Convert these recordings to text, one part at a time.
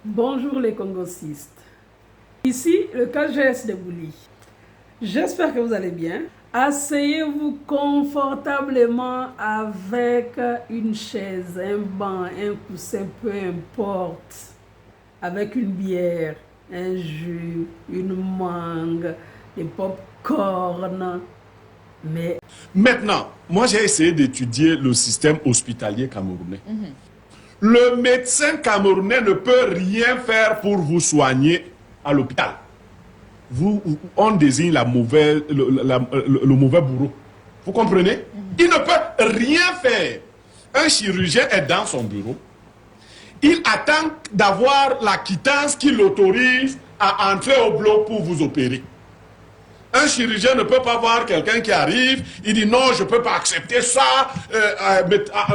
Bonjour les Congosistes. Ici le KGS de Bouli. J'espère que vous allez bien. Asseyez-vous confortablement avec une chaise, un banc, un coussin, peu importe. Avec une bière, un jus, une mangue, des pop-corn. Mais maintenant, moi j'ai essayé d'étudier le système hospitalier camerounais. Le médecin camerounais ne peut rien faire pour vous soigner à l'hôpital. On désigne le mauvais bourreau. Vous comprenez? Il ne peut rien faire. Un chirurgien est dans son bureau. Il attend d'avoir la quittance qui l'autorise à entrer au bloc pour vous opérer. Un chirurgien ne peut pas voir quelqu'un qui arrive, il dit non, je ne peux pas accepter ça,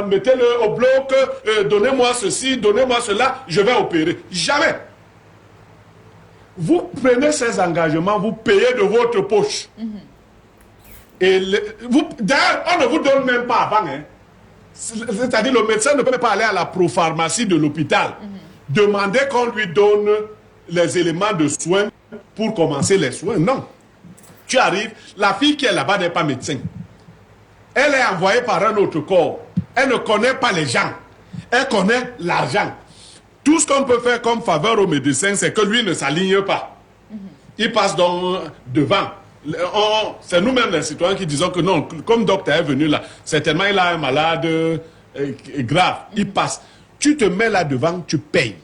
mettez-le au bloc, donnez-moi ceci, donnez-moi cela, je vais opérer. Jamais. Vous prenez ces engagements, vous payez de votre poche. D'ailleurs, on ne vous donne même pas avant. Hein. C'est-à-dire le médecin ne peut pas aller à la propharmacie de l'hôpital, demander qu'on lui donne les éléments de soins pour commencer les soins. Non. Tu arrives, la fille qui est là-bas n'est pas médecin. Elle est envoyée par un autre corps. Elle ne connaît pas les gens. Elle connaît l'argent. Tout ce qu'on peut faire comme faveur au médecin, c'est que lui ne s'aligne pas. Il passe donc devant. C'est nous-mêmes les citoyens qui disons que non, comme docteur est venu là, certainement il a un malade grave. Il passe. Tu te mets là devant, tu payes.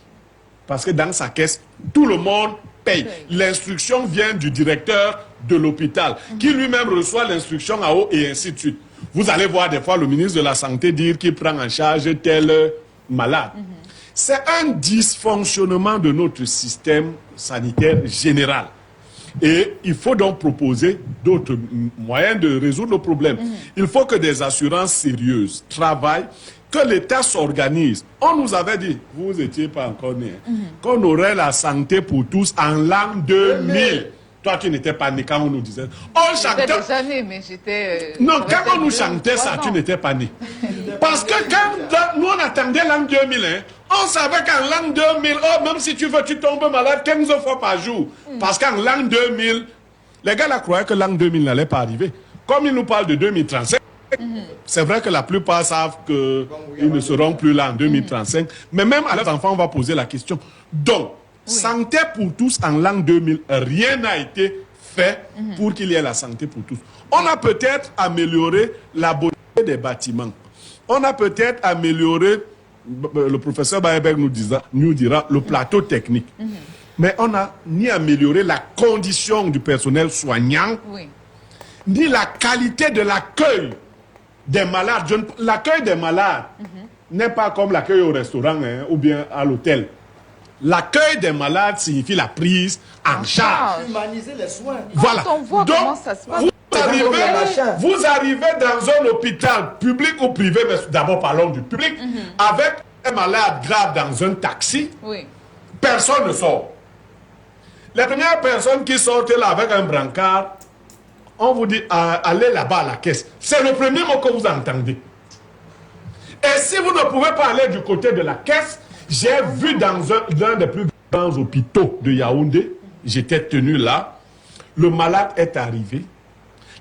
Parce que dans sa caisse, tout le monde paye. L'instruction vient du directeur de l'hôpital, qui lui-même reçoit l'instruction en haut et ainsi de suite. Vous allez voir des fois le ministre de la Santé dire qu'il prend en charge tel malade. C'est un dysfonctionnement de notre système sanitaire général. Et il faut donc proposer d'autres moyens de résoudre le problème. Il faut que des assurances sérieuses travaillent, que l'État s'organise. On nous avait dit, vous n'étiez pas encore né, qu'on aurait la santé pour tous en l'an 2000. Toi, tu n'étais pas né quand on nous disait. J'étais déjà né, mais j'étais... Non, quand on nous chantait ça, tu n'étais pas né. Parce que quand nous, on attendait l'an 2000, hein, on savait qu'en l'an 2000, même si tu veux, tu tombes malade 15 fois par jour. Parce qu'en l'an 2000, les gars là croyaient que l'an 2000 n'allait pas arriver. Comme ils nous parlent de 2035, c'est vrai que la plupart savent qu'ils ne seront plus là en 2035. Mais même à leurs enfants, on va poser la question. Donc, santé pour tous en l'an 2000, rien n'a été fait pour qu'il y ait la santé pour tous. On a peut-être amélioré la beauté des bâtiments. On a peut-être amélioré, le professeur Bayeberg nous dira, le plateau technique. Mais on n'a ni amélioré la condition du personnel soignant, ni la qualité de l'accueil des malades. L'accueil des malades n'est pas comme l'accueil au restaurant ou bien à l'hôtel. L'accueil des malades signifie la prise en charge. Humaniser les soins. Voilà. Quand on voit comment ça se passe. Vous arrivez dans un hôpital public ou privé, mais d'abord parlons du public, avec un malade grave dans un taxi, personne ne sort. Les premières personnes qui sortent là avec un brancard, on vous dit allez là-bas à la caisse. C'est le premier mot que vous entendez. Et si vous ne pouvez pas aller du côté de la caisse, j'ai vu dans l'un des plus grands hôpitaux de Yaoundé, j'étais tenu là, le malade est arrivé,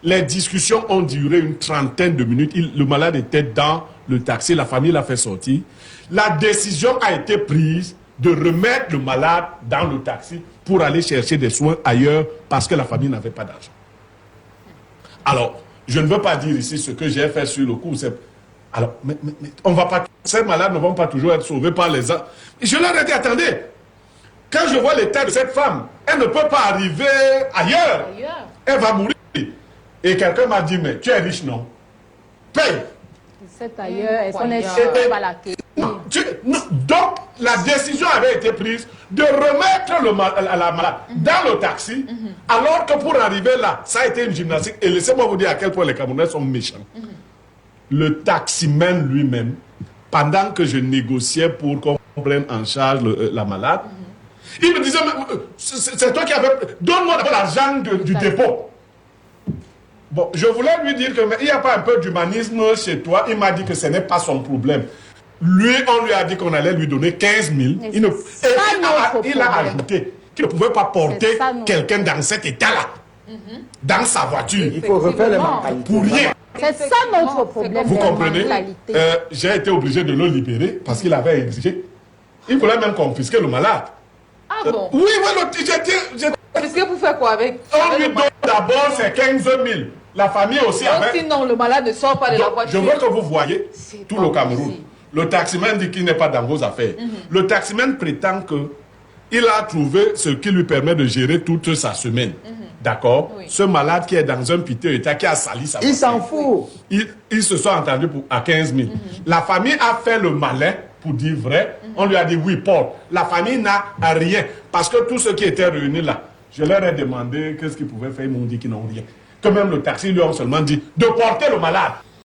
les discussions ont duré une trentaine de minutes, le malade était dans le taxi, la famille l'a fait sortir. La décision a été prise de remettre le malade dans le taxi pour aller chercher des soins ailleurs parce que la famille n'avait pas d'argent. Alors, je ne veux pas dire ici ce que j'ai fait sur le coup, alors, mais on va pas, ces malades ne vont pas toujours être sauvés par les autres. Je leur ai dit, attendez, quand je vois l'état de cette femme, elle ne peut pas arriver ailleurs. Elle va mourir. Et quelqu'un m'a dit, mais tu es riche, non? Paye. C'est ailleurs, est-ce qu'on est sûr qu'on va l'accueillir? Donc, la décision avait été prise de remettre la malade dans le taxi, alors que pour arriver là, ça a été une gymnastique. Et laissez-moi vous dire à quel point les Camerounais sont méchants. Le taximène lui-même, pendant que je négociais pour qu'on prenne en charge la malade, il me disait, c'est toi qui avais... Donne-moi d'abord l'argent du dépôt. Bon, je voulais lui dire qu'il n'y a pas un peu d'humanisme chez toi. Il m'a dit que ce n'est pas son problème. Lui, on lui a dit qu'on allait lui donner 15 000. Il a ajouté qu'il ne pouvait pas porter quelqu'un dans cet état-là, dans sa voiture. Il faut refaire les mentalités. Pour rien. C'est ça notre problème. Vous comprenez? J'ai été obligé de le libérer parce qu'il avait exigé. Il voulait même confisquer le malade. Ah bon? Oui, j'ai... Confisquer pour faire quoi avec? On lui donne d'abord ses 15 000. La famille aussi avait... Sinon, le malade ne sort pas de la voiture. Je veux que vous voyez tout le Cameroun. Le taximan dit qu'il n'est pas dans vos affaires. Le taximan prétend qu'il a trouvé ce qui lui permet de gérer toute sa semaine. D'accord? Oui. Ce malade qui est dans un piteux état, qui a sali sa voiture. Il s'en fout. Ils se sont entendus à 15 000. La famille a fait le malin pour dire vrai. On lui a dit oui, Paul. La famille n'a rien. Parce que tous ceux qui étaient réunis là, je leur ai demandé qu'est-ce qu'ils pouvaient faire. Ils m'ont dit qu'ils n'ont rien. Que même le taxi lui ont seulement dit de porter le malade.